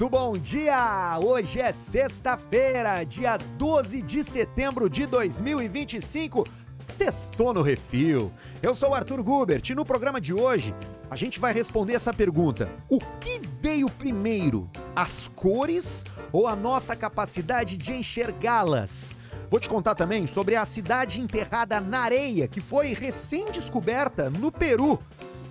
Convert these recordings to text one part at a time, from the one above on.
Muito bom dia! Hoje é sexta-feira, dia 12 de setembro de 2025. Sextou no Refil. Eu sou o Arthur Gubert e no programa de hoje a gente vai responder essa pergunta: o que veio primeiro, as cores ou a nossa capacidade de enxergá-las? Vou te contar também sobre a cidade enterrada na areia, que foi recém-descoberta no Peru.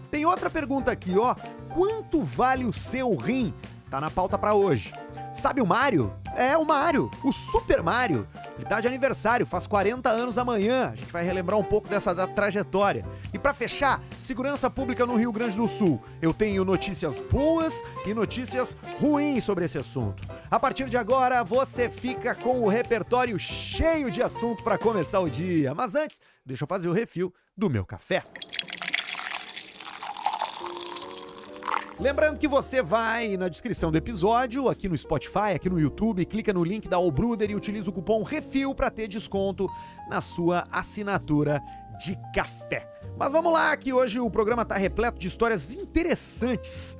Tem outra pergunta aqui, ó. Quanto vale o seu rim? Tá na pauta pra hoje. Sabe o Mario? É o Mario, o Super Mario. Ele tá de aniversário, faz 40 anos amanhã. A gente vai relembrar um pouco da trajetória. E pra fechar, segurança pública no Rio Grande do Sul. Eu tenho notícias boas e notícias ruins sobre esse assunto. A partir de agora, você fica com o repertório cheio de assunto pra começar o dia. Mas antes, deixa eu fazer o refil do meu café. Lembrando que você vai na descrição do episódio, aqui no Spotify, aqui no YouTube, clica no link da All Brewder e utiliza o cupom REFIL para ter desconto na sua assinatura de café. Mas vamos lá, que hoje o programa tá repleto de histórias interessantes.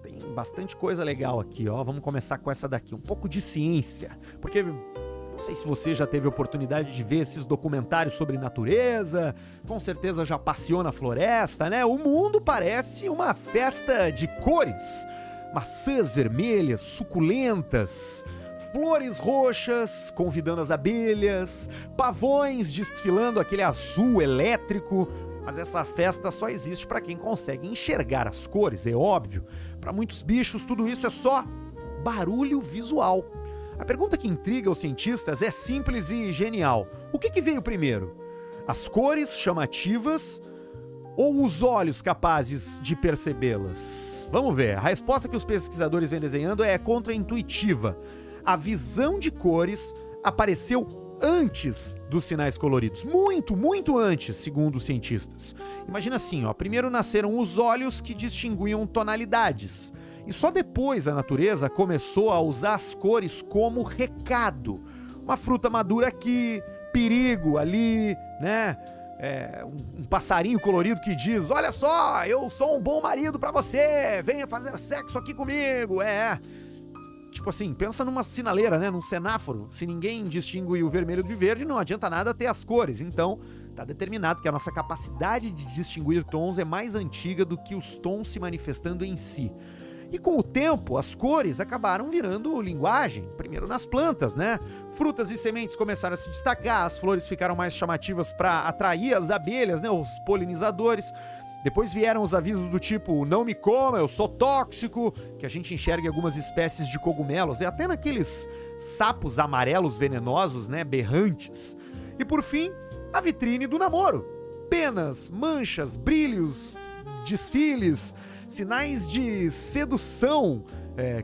Tem bastante coisa legal aqui, ó. Vamos começar com essa daqui, um pouco de ciência, porque não sei se você já teve a oportunidade de ver esses documentários sobre natureza, com certeza já passeou na floresta, né? O mundo parece uma festa de cores. Maçãs vermelhas, suculentas, flores roxas convidando as abelhas, pavões desfilando aquele azul elétrico. Mas essa festa só existe para quem consegue enxergar as cores, é óbvio. Para muitos bichos, tudo isso é só barulho visual. A pergunta que intriga os cientistas é simples e genial. O que veio primeiro? As cores chamativas ou os olhos capazes de percebê-las? Vamos ver. A resposta que os pesquisadores vêm desenhando é contraintuitiva. A visão de cores apareceu antes dos sinais coloridos. Muito, muito antes, segundo os cientistas. Imagina assim, ó. Primeiro nasceram os olhos que distinguiam tonalidades. E só depois a natureza começou a usar as cores como recado. Uma fruta madura aqui, perigo ali, né? Um passarinho colorido que diz: olha só, eu sou um bom marido pra você, venha fazer sexo aqui comigo. Tipo assim, pensa numa sinaleira, né? Num semáforo. Se ninguém distingue o vermelho de verde, não adianta nada ter as cores. Então, tá determinado que a nossa capacidade de distinguir tons é mais antiga do que os tons se manifestando em si. E com o tempo, as cores acabaram virando linguagem, primeiro nas plantas, né? Frutas e sementes começaram a se destacar, as flores ficaram mais chamativas para atrair as abelhas, né? Os polinizadores. Depois vieram os avisos do tipo, não me coma, eu sou tóxico, que a gente enxerga em algumas espécies de cogumelos, e até naqueles sapos amarelos venenosos, né? Berrantes. E por fim, a vitrine do namoro. Penas, manchas, brilhos, desfiles, sinais de sedução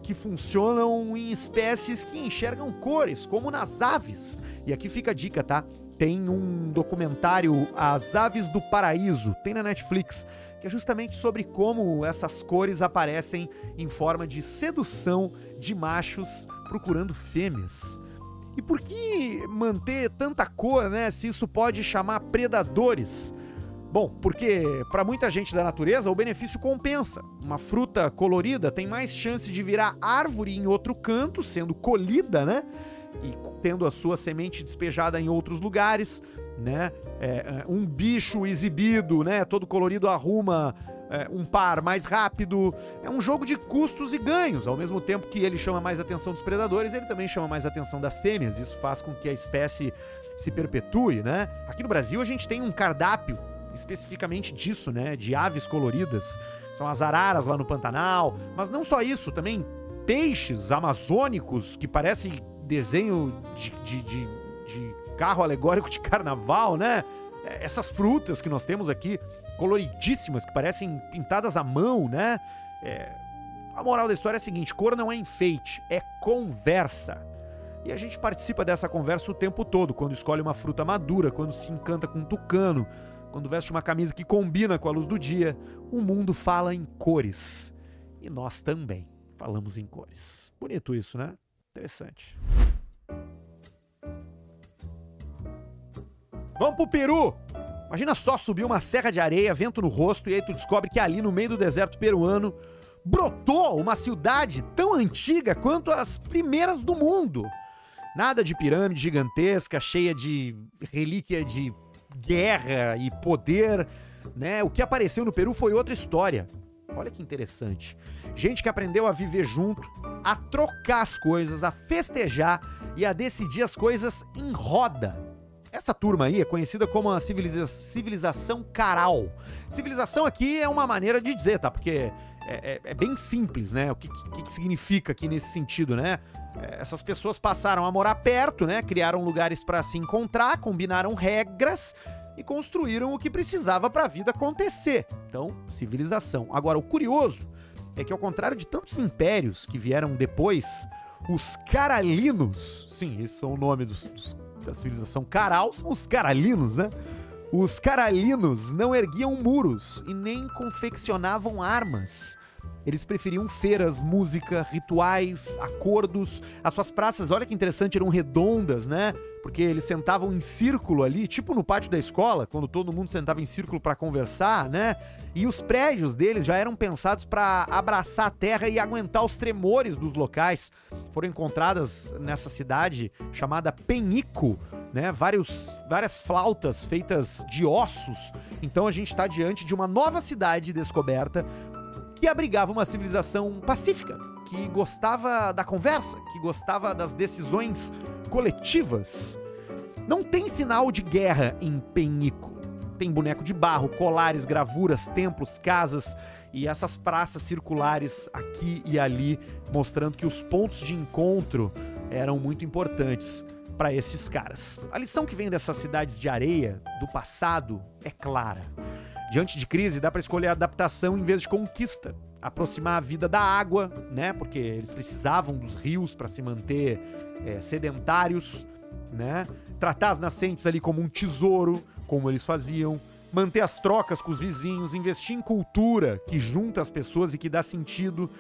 que funcionam em espécies que enxergam cores, como nas aves. E aqui fica a dica, tá? Tem um documentário, As Aves do Paraíso, tem na Netflix, que é justamente sobre como essas cores aparecem em forma de sedução de machos procurando fêmeas. E por que manter tanta cor, né, se isso pode chamar predadores? Bom, porque para muita gente da natureza o benefício compensa. Uma fruta colorida tem mais chance de virar árvore em outro canto, sendo colhida, né? E tendo a sua semente despejada em outros lugares, né? Um bicho exibido, né? Todo colorido arruma um par mais rápido. É um jogo de custos e ganhos. Ao mesmo tempo que ele chama mais atenção dos predadores, ele também chama mais atenção das fêmeas. Isso faz com que a espécie se perpetue, né? Aqui no Brasil a gente tem um cardápio especificamente disso, né, de aves coloridas. São as araras lá no Pantanal, mas não só isso, também peixes amazônicos que parecem desenho de carro alegórico de carnaval, né? Essas frutas que nós temos aqui, coloridíssimas, que parecem pintadas à mão, né? A moral da história é a seguinte: cor não é enfeite, é conversa. E a gente participa dessa conversa o tempo todo, quando escolhe uma fruta madura, quando se encanta com um tucano, quando veste uma camisa que combina com a luz do dia. O mundo fala em cores. E nós também falamos em cores. Bonito isso, né? Interessante. Vamos pro Peru! Imagina só subir uma serra de areia, vento no rosto, e aí tu descobre que ali no meio do deserto peruano brotou uma cidade tão antiga quanto as primeiras do mundo. Nada de pirâmide gigantesca, cheia de relíquia de guerra e poder, né? O que apareceu no Peru foi outra história. Olha que interessante. Gente que aprendeu a viver junto, a trocar as coisas, a festejar e a decidir as coisas em roda. Essa turma aí é conhecida como a civilização Caral. Civilização aqui é uma maneira de dizer, tá? Porque é bem simples, né? O que significa aqui nesse sentido, né? Essas pessoas passaram a morar perto, né? Criaram lugares para se encontrar, combinaram regras e construíram o que precisava para a vida acontecer. Então, civilização. Agora, o curioso é que, ao contrário de tantos impérios que vieram depois, os caralinos, sim, esse é o nome da civilização Caral, são os caralinos, né? Os caralinos não erguiam muros e nem confeccionavam armas. Eles preferiam feiras, música, rituais, acordos. As suas praças, olha que interessante, eram redondas, né? Porque eles sentavam em círculo ali, tipo no pátio da escola, quando todo mundo sentava em círculo para conversar, né? E os prédios deles já eram pensados para abraçar a terra e aguentar os tremores dos locais. Foram encontradas nessa cidade chamada Penico, né? Várias flautas feitas de ossos. Então a gente está diante de uma nova cidade descoberta que abrigava uma civilização pacífica, que gostava da conversa, que gostava das decisões coletivas. Não tem sinal de guerra em Penico. Tem boneco de barro, colares, gravuras, templos, casas e essas praças circulares aqui e ali, mostrando que os pontos de encontro eram muito importantes para esses caras. A lição que vem dessas cidades de areia do passado é clara. Diante de crise, dá para escolher adaptação em vez de conquista. Aproximar a vida da água, né? Porque eles precisavam dos rios para se manter sedentários, né? Tratar as nascentes ali como um tesouro, como eles faziam. Manter as trocas com os vizinhos, investir em cultura que junta as pessoas e que dá sentido.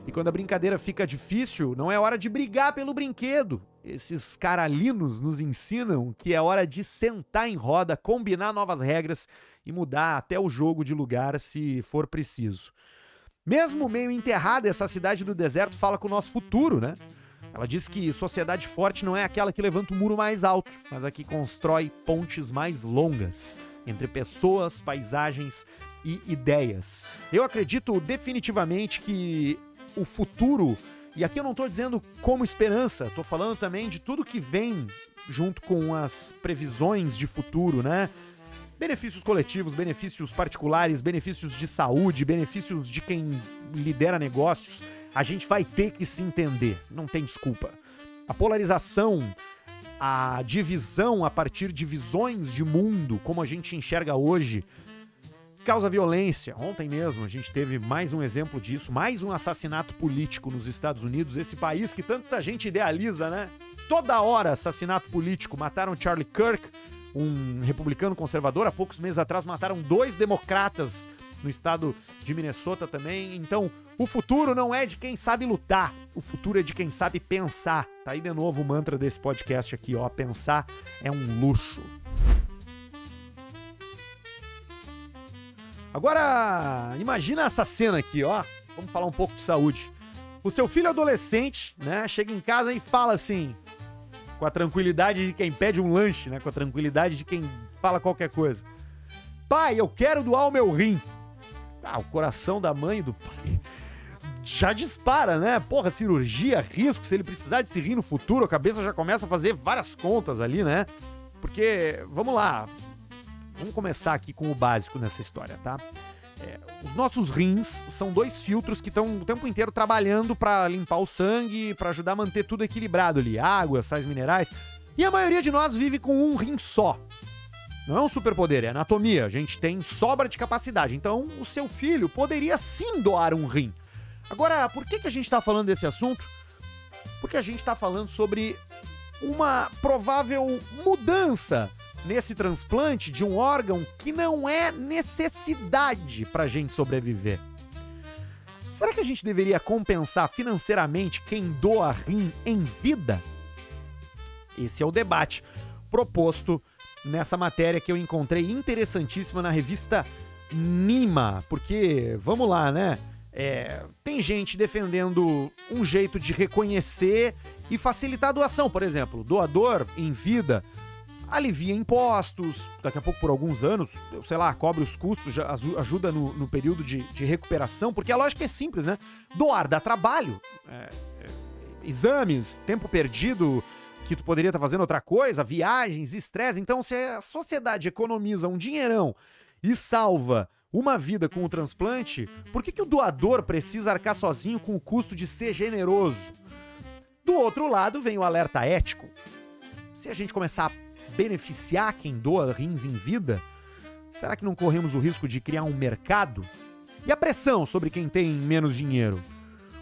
E quando a brincadeira fica difícil, não é hora de brigar pelo brinquedo. Esses caralinos nos ensinam que é hora de sentar em roda, combinar novas regras e mudar até o jogo de lugar se for preciso. Mesmo meio enterrada, essa cidade do deserto fala com o nosso futuro, né? Ela diz que sociedade forte não é aquela que levanta o muro mais alto, mas a que constrói pontes mais longas entre pessoas, paisagens e ideias. Eu acredito definitivamente que o futuro, e aqui eu não estou dizendo como esperança, estou falando também de tudo que vem junto com as previsões de futuro, né? Benefícios coletivos, benefícios particulares, benefícios de saúde, benefícios de quem lidera negócios. A gente vai ter que se entender, não tem desculpa. A polarização, a divisão a partir de visões de mundo, como a gente enxerga hoje, causa violência. Ontem mesmo a gente teve mais um exemplo disso, mais um assassinato político nos Estados Unidos, esse país que tanta gente idealiza, né? Toda hora assassinato político. Mataram Charlie Kirk, um republicano conservador. Há poucos meses atrás mataram 2 democratas no estado de Minnesota também. Então, o futuro não é de quem sabe lutar, o futuro é de quem sabe pensar. Tá aí de novo o mantra desse podcast aqui, ó. Pensar é um luxo. Agora, imagina essa cena aqui, ó. Vamos falar um pouco de saúde. O seu filho adolescente, né, chega em casa e fala assim, com a tranquilidade de quem pede um lanche, né, com a tranquilidade de quem fala qualquer coisa. Pai, eu quero doar o meu rim. Ah, o coração da mãe e do pai já dispara, né? Porra, cirurgia, risco, se ele precisar desse rim no futuro, a cabeça já começa a fazer várias contas ali, né? Porque, vamos lá, vamos começar aqui com o básico nessa história, tá? Os nossos rins são 2 filtros que estão o tempo inteiro trabalhando pra limpar o sangue, pra ajudar a manter tudo equilibrado ali, água, sais minerais. E a maioria de nós vive com um rim só. Não é um superpoder, é anatomia. A gente tem sobra de capacidade. Então, o seu filho poderia sim doar um rim. Agora, por que a gente tá falando desse assunto? Porque a gente tá falando sobre uma provável mudança nesse transplante de um órgão que não é necessidade pra gente sobreviver. Será que a gente deveria compensar financeiramente quem doa rim em vida? Esse é o debate proposto nessa matéria que eu encontrei interessantíssima na revista Nima, porque, vamos lá, né? Tem gente defendendo um jeito de reconhecer e facilitar a doação. Por exemplo, doador em vida alivia impostos, daqui a pouco por alguns anos, sei lá, cobre os custos, ajuda no período de recuperação, porque a lógica é simples, né? Doar dá trabalho, exames, tempo perdido que tu poderia estar fazendo outra coisa, viagens, estresse. Então, se a sociedade economiza um dinheirão e salva uma vida com o transplante, por que o doador precisa arcar sozinho com o custo de ser generoso? Do outro lado vem o alerta ético. Se a gente começar a beneficiar quem doa rins em vida, será que não corremos o risco de criar um mercado? E a pressão sobre quem tem menos dinheiro?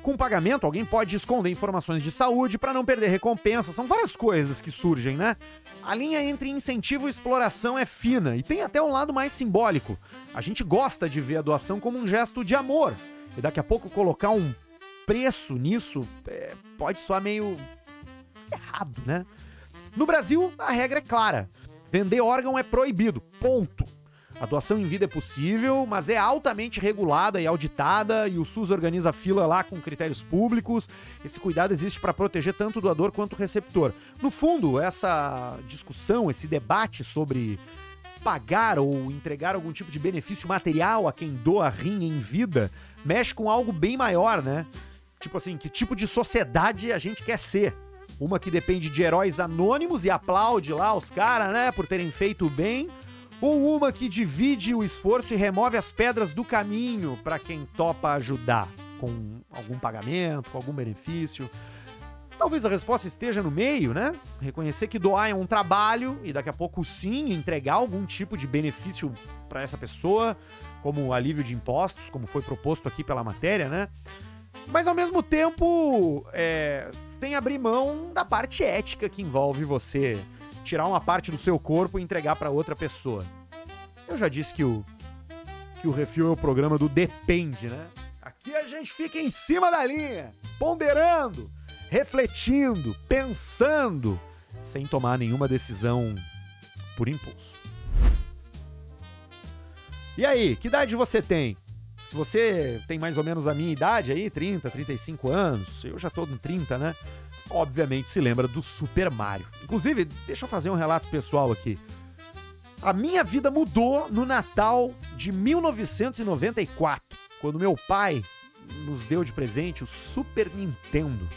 Com pagamento, alguém pode esconder informações de saúde para não perder recompensa. São várias coisas que surgem, né? A linha entre incentivo e exploração é fina e tem até um lado mais simbólico. A gente gosta de ver a doação como um gesto de amor. E daqui a pouco colocar um preço nisso pode soar meio errado, né? No Brasil, a regra é clara. Vender órgão é proibido. Ponto. A doação em vida é possível, mas é altamente regulada e auditada, e o SUS organiza fila lá com critérios públicos. Esse cuidado existe para proteger tanto o doador quanto o receptor. No fundo, essa discussão, esse debate sobre pagar ou entregar algum tipo de benefício material a quem doa rim em vida, mexe com algo bem maior, né? Tipo assim, que tipo de sociedade a gente quer ser? Uma que depende de heróis anônimos e aplaude lá os caras, né, por terem feito o bem, ou uma que divide o esforço e remove as pedras do caminho para quem topa ajudar, com algum pagamento, com algum benefício? Talvez a resposta esteja no meio, né? Reconhecer que doar é um trabalho e daqui a pouco sim entregar algum tipo de benefício para essa pessoa, como alívio de impostos, como foi proposto aqui pela matéria, né? Mas ao mesmo tempo, sem abrir mão da parte ética que envolve você tirar uma parte do seu corpo e entregar para outra pessoa. Eu já disse que o Refil é o programa do depende, né? Aqui a gente fica em cima da linha, ponderando, refletindo, pensando, sem tomar nenhuma decisão por impulso. E aí, que idade você tem? Se você tem mais ou menos a minha idade aí, 30, 35 anos, eu já tô no 30, né? Obviamente se lembra do Super Mario. Inclusive, deixa eu fazer um relato pessoal aqui. A minha vida mudou no Natal de 1994, quando meu pai nos deu de presente o Super Nintendo.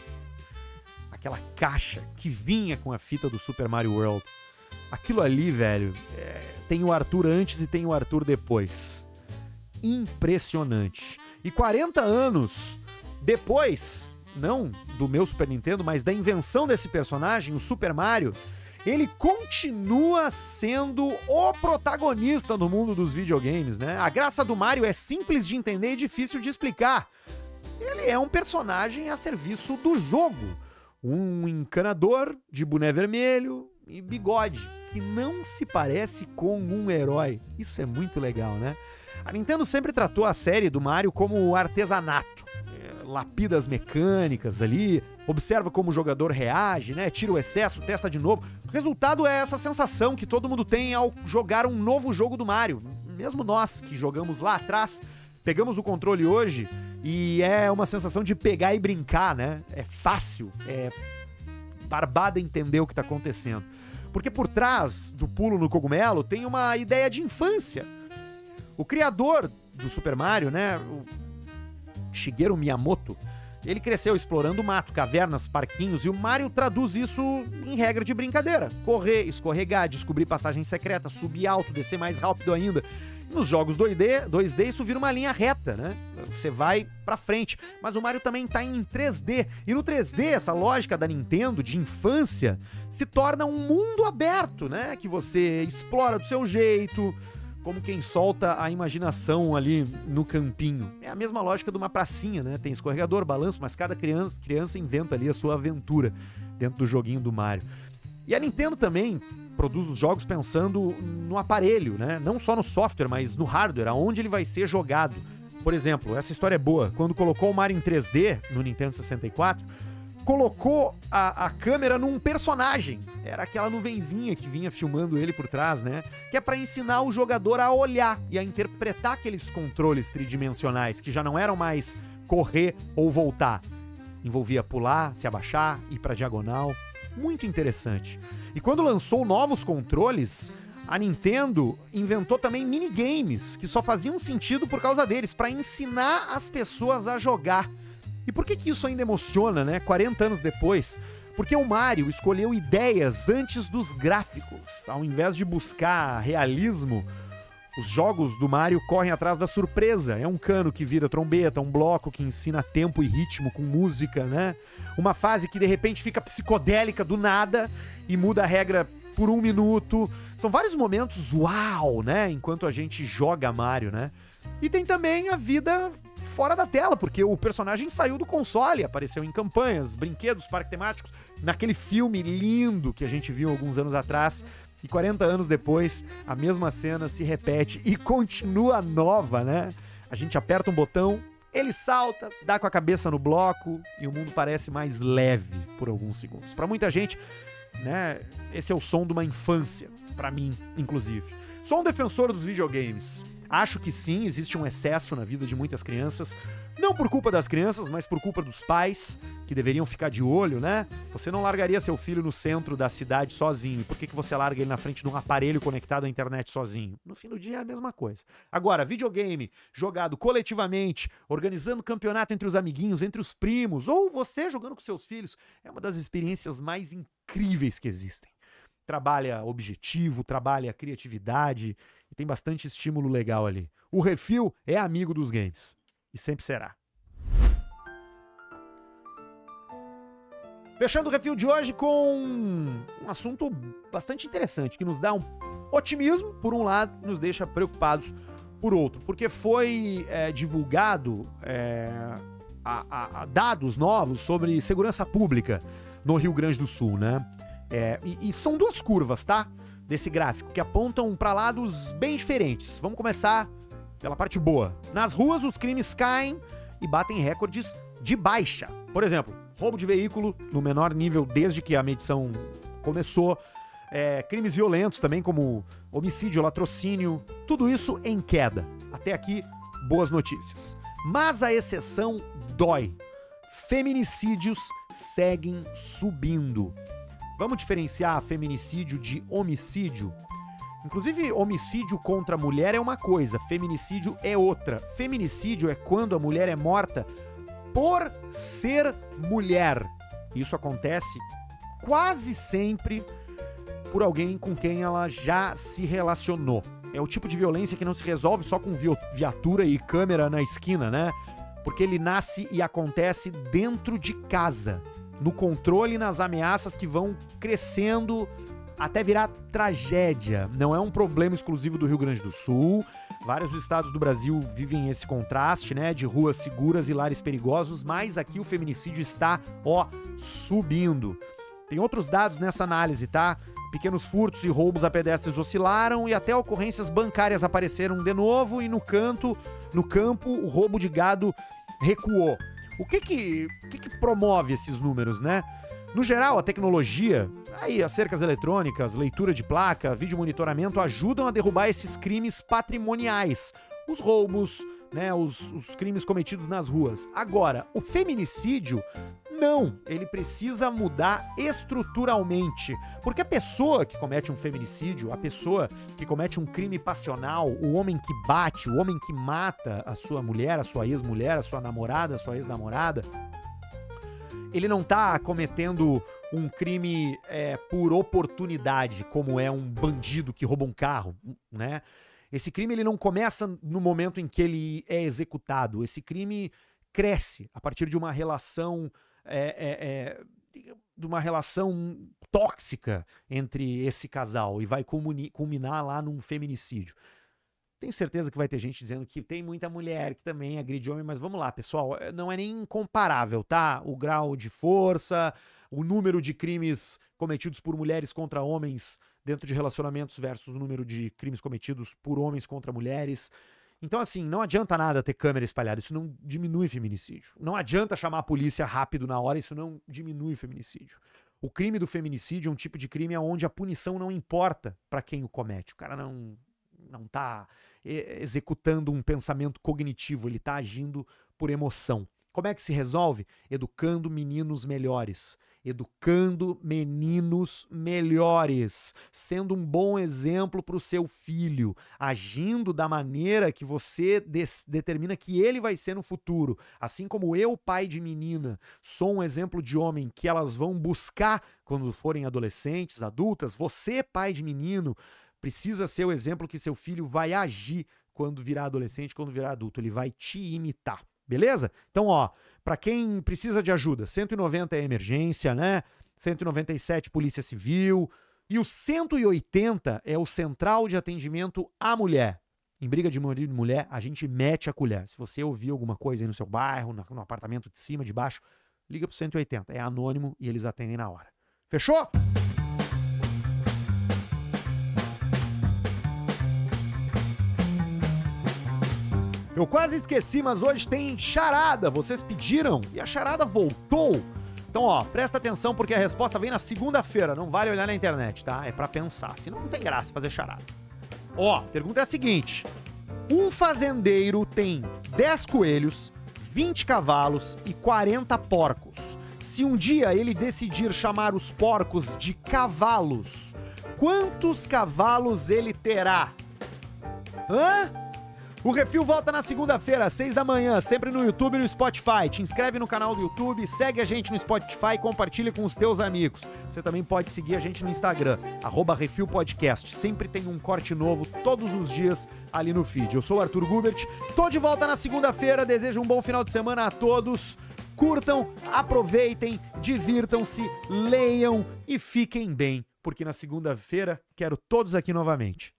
Aquela caixa que vinha com a fita do Super Mario World. Aquilo ali, velho, tem o Arthur antes e tem o Arthur depois. Impressionante. E 40 anos depois, não do meu Super Nintendo, mas da invenção desse personagem, o Super Mario, ele continua sendo o protagonista no mundo dos videogames, né? A graça do Mario é simples de entender e difícil de explicar. Ele é um personagem a serviço do jogo. Um encanador de boné vermelho e bigode, que não se parece com um herói. Isso é muito legal, né? A Nintendo sempre tratou a série do Mario como artesanato. Lapida as mecânicas ali, observa como o jogador reage, né? Tira o excesso, testa de novo. O resultado é essa sensação que todo mundo tem ao jogar um novo jogo do Mario. Mesmo nós que jogamos lá atrás, pegamos o controle hoje e é uma sensação de pegar e brincar, né? É fácil, é barbada entender o que tá acontecendo. Porque por trás do pulo no cogumelo tem uma ideia de infância. O criador do Super Mario, né, o Shigeru Miyamoto, ele cresceu explorando mato, cavernas, parquinhos, e o Mario traduz isso em regra de brincadeira. Correr, escorregar, descobrir passagem secreta, subir alto, descer mais rápido ainda. Nos jogos 2D isso vira uma linha reta, né? Você vai pra frente. Mas o Mario também tá em 3D. E no 3D, essa lógica da Nintendo de infância se torna um mundo aberto, né? Que você explora do seu jeito, como quem solta a imaginação ali no campinho. É a mesma lógica de uma pracinha, né? Tem escorregador, balanço, mas cada criança inventa ali a sua aventura dentro do joguinho do Mario. E a Nintendo também produz os jogos pensando no aparelho, né? Não só no software, mas no hardware, aonde ele vai ser jogado. Por exemplo, essa história é boa. Quando colocou o Mario em 3D no Nintendo 64, colocou a câmera num personagem. Era aquela nuvenzinha que vinha filmando ele por trás, né? Que é pra ensinar o jogador a olhar e a interpretar aqueles controles tridimensionais, que já não eram mais correr ou voltar. Envolvia pular, se abaixar, ir pra diagonal. Muito interessante. E quando lançou novos controles, a Nintendo inventou também minigames, que só faziam sentido por causa deles, pra ensinar as pessoas a jogar. E por que isso ainda emociona, né? 40 anos depois? Porque o Mario escolheu ideias antes dos gráficos. Ao invés de buscar realismo, os jogos do Mario correm atrás da surpresa. É um cano que vira trombeta, um bloco que ensina tempo e ritmo com música, né? Uma fase que de repente fica psicodélica do nada e muda a regra por 1 minuto. São vários momentos uau, né? Enquanto a gente joga Mario, né? E tem também a vida fora da tela, porque o personagem saiu do console, apareceu em campanhas, brinquedos, parques temáticos, naquele filme lindo que a gente viu alguns anos atrás. E 40 anos depois, a mesma cena se repete e continua nova, né? A gente aperta um botão, ele salta, dá com a cabeça no bloco e o mundo parece mais leve por alguns segundos. Pra muita gente, né, esse é o som de uma infância, pra mim, inclusive. Sou um defensor dos videogames. Acho que sim, existe um excesso na vida de muitas crianças. Não por culpa das crianças, mas por culpa dos pais, que deveriam ficar de olho, né? Você não largaria seu filho no centro da cidade sozinho. Por que você larga ele na frente de um aparelho conectado à internet sozinho? No fim do dia é a mesma coisa. Agora, videogame jogado coletivamente, organizando campeonato entre os amiguinhos, entre os primos, ou você jogando com seus filhos, é uma das experiências mais incríveis que existem. Trabalha objetivo, trabalha criatividade e tem bastante estímulo legal ali. O Refil é amigo dos games e sempre será. Fechando o Refil de hoje com um assunto bastante interessante, que nos dá um otimismo, por um lado, e nos deixa preocupados por outro, porque foi divulgado dados novos sobre segurança pública no Rio Grande do Sul, né? E são duas curvas, tá? Desse gráfico, que apontam para lados bem diferentes. Vamos começar pela parte boa. Nas ruas, os crimes caem e batem recordes de baixa. Por exemplo, roubo de veículo no menor nível desde que a medição começou. Crimes violentos também, como homicídio, latrocínio. Tudo isso em queda. Até aqui, boas notícias. Mas a exceção dói. Feminicídios seguem subindo. Vamos diferenciar feminicídio de homicídio? Inclusive, homicídio contra a mulher é uma coisa, feminicídio é outra. Feminicídio é quando a mulher é morta por ser mulher. Isso acontece quase sempre por alguém com quem ela já se relacionou. É o tipo de violência que não se resolve só com viatura e câmera na esquina, né? Porque ele nasce e acontece dentro de casa. No controle e nas ameaças que vão crescendo até virar tragédia. Não é um problema exclusivo do Rio Grande do Sul. Vários estados do Brasil vivem esse contraste, né? De ruas seguras e lares perigosos, mas aqui o feminicídio está, subindo. Tem outros dados nessa análise, tá? Pequenos furtos e roubos a pedestres oscilaram e até ocorrências bancárias apareceram de novo e no campo, o roubo de gado recuou. O que promove esses números, né? No geral, a tecnologia, as cercas eletrônicas, leitura de placa, vídeo monitoramento ajudam a derrubar esses crimes patrimoniais. Os roubos, né? Os crimes cometidos nas ruas. Agora, o feminicídio, não. Ele precisa mudar estruturalmente. Porque a pessoa que comete um feminicídio, a pessoa que comete um crime passional, o homem que bate, o homem que mata a sua mulher, a sua ex-mulher, a sua namorada, a sua ex-namorada, ele não tá cometendo um crime por oportunidade, como é um bandido que rouba um carro, né? Esse crime ele não começa no momento em que ele é executado. Esse crime cresce a partir de uma relação tóxica entre esse casal e vai culminar lá num feminicídio. Tenho certeza que vai ter gente dizendo que tem muita mulher que também agride homem, mas vamos lá, pessoal, não é nem comparável, tá? O grau de força, o número de crimes cometidos por mulheres contra homens dentro de relacionamentos versus o número de crimes cometidos por homens contra mulheres. Então, assim, não adianta nada ter câmera espalhada, isso não diminui feminicídio. Não adianta chamar a polícia rápido na hora, isso não diminui feminicídio. O crime do feminicídio é um tipo de crime onde a punição não importa pra quem o comete. O cara não tá executando um pensamento cognitivo, ele tá agindo por emoção. Como é que se resolve? Educando meninos melhores. Educando meninos melhores. Sendo um bom exemplo para o seu filho. Agindo da maneira que você determina que ele vai ser no futuro. Assim como eu, pai de menina, sou um exemplo de homem que elas vão buscar quando forem adolescentes, adultas. Você, pai de menino, precisa ser o exemplo que seu filho vai agir quando virar adolescente, quando virar adulto. Ele vai te imitar. Beleza? Então, ó, pra quem precisa de ajuda, 190 é emergência, né? 197 Polícia Civil. E o 180 é o Central de Atendimento à Mulher. Em briga de marido e mulher, a gente mete a colher. Se você ouvir alguma coisa aí no seu bairro, no apartamento de cima, de baixo, liga pro 180. É anônimo e eles atendem na hora. Fechou? Eu quase esqueci, mas hoje tem charada. Vocês pediram e a charada voltou. Então, ó, presta atenção porque a resposta vem na segunda-feira. Não vale olhar na internet, tá? É pra pensar. Senão não tem graça fazer charada. Ó, a pergunta é a seguinte. Um fazendeiro tem 10 coelhos, 20 cavalos e 40 porcos. Se um dia ele decidir chamar os porcos de cavalos, quantos cavalos ele terá? Hã? O Refil volta na segunda-feira, às 6 da manhã, sempre no YouTube e no Spotify. Te inscreve no canal do YouTube, segue a gente no Spotify e compartilha com os teus amigos. Você também pode seguir a gente no Instagram, @RefilPodcast. Sempre tem um corte novo todos os dias ali no feed. Eu sou o Arthur Gubert, tô de volta na segunda-feira, desejo um bom final de semana a todos. Curtam, aproveitem, divirtam-se, leiam e fiquem bem, porque na segunda-feira quero todos aqui novamente.